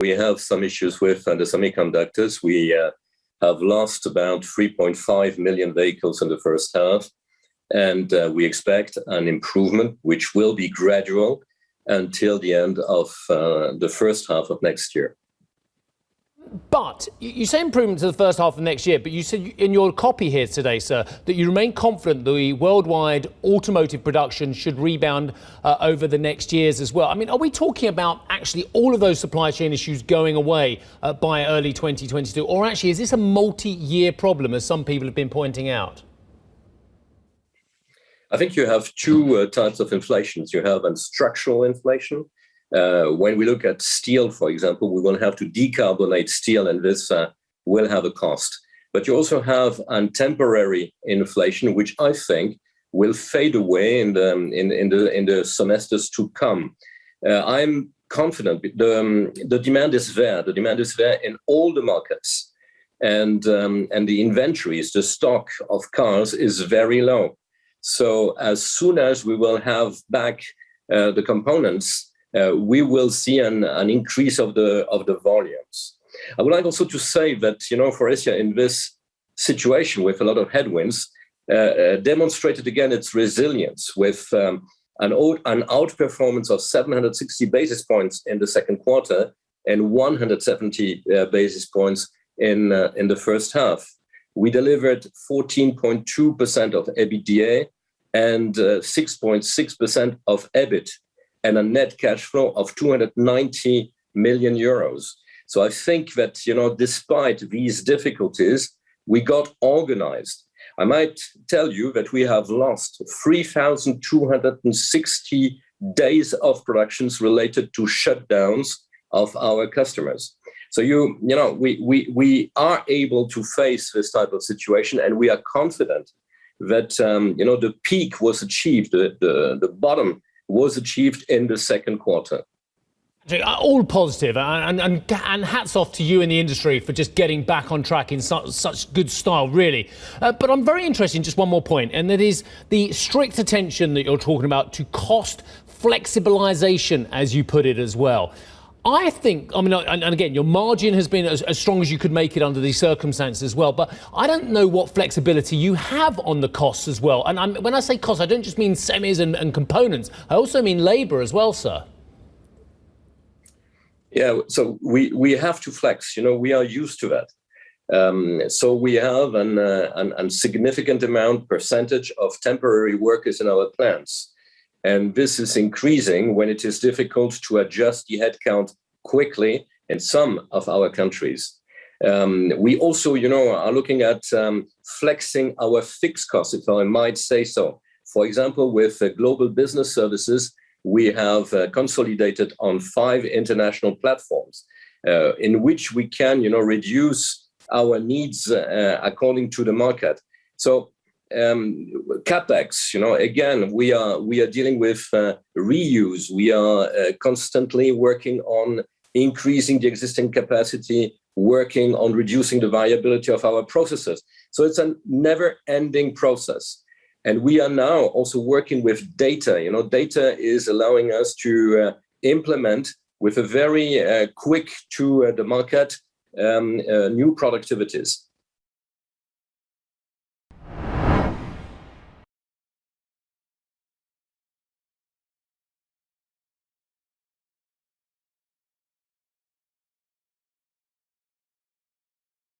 we have some issues with the semiconductors. We have lost about 3.5 million vehicles in the first half, and we expect an improvement, which will be gradual until the end of the first half of next year. But you say improvement to the first half of next year, but you said in your copy here today, sir, that you remain confident that the worldwide automotive production should rebound over the next years as well. I mean, are we talking about actually all of those supply chain issues going away by early 2022? Or actually, is this a multi-year problem, as some people have been pointing out? I think you have two types of inflations. You have structural inflation. When we look at steel, for example, we will have to decarbonate steel, and this will have a cost. But you also have a temporary inflation, which I think will fade away in the semesters to come. I'm confident the demand is there. The demand is there in all the markets, and the inventories, the stock of cars is very low. So as soon as we will have back the components, we will see an increase of the volumes. I would like also to say that, Faurecia in this situation with a lot of headwinds demonstrated again its resilience with an outperformance of 760 basis points in the second quarter and 170 basis points in the first half. We delivered 14.2% of EBITDA and 6.6% of EBIT, and a net cash flow of 290 million euros. So I think that, despite these difficulties, we got organized. I might tell you that we have lost 3,260 days of productions related to shutdowns of our customers. So, we are able to face this type of situation, and we are confident that, the peak was achieved, the bottom was achieved in the second quarter. All positive, and hats off to you in the industry for just getting back on track in such good style, really. But I'm very interested in just one more point, and that is the strict attention that you're talking about to cost flexibilization, as you put it as well. I think, and again, your margin has been as strong as you could make it under these circumstances as well, but I don't know what flexibility you have on the costs as well. And when I say costs, I don't just mean semis and components. I also mean labor as well, sir. Yeah, so we have to flex. We are used to that. So we have a significant percentage of temporary workers in our plants. And this is increasing when it is difficult to adjust the headcount quickly in some of our countries. We also, are looking at flexing our fixed costs, if I might say so. For example, with global business services, we have consolidated on 5 international platforms in which we can, reduce our needs according to the market. So CapEx, again, we are dealing with reuse. We are constantly working on increasing the existing capacity, working on reducing the variability of our processes. So it's a never-ending process. And we are now also working with data. Data is allowing us to implement with a very quick to the market new productivities.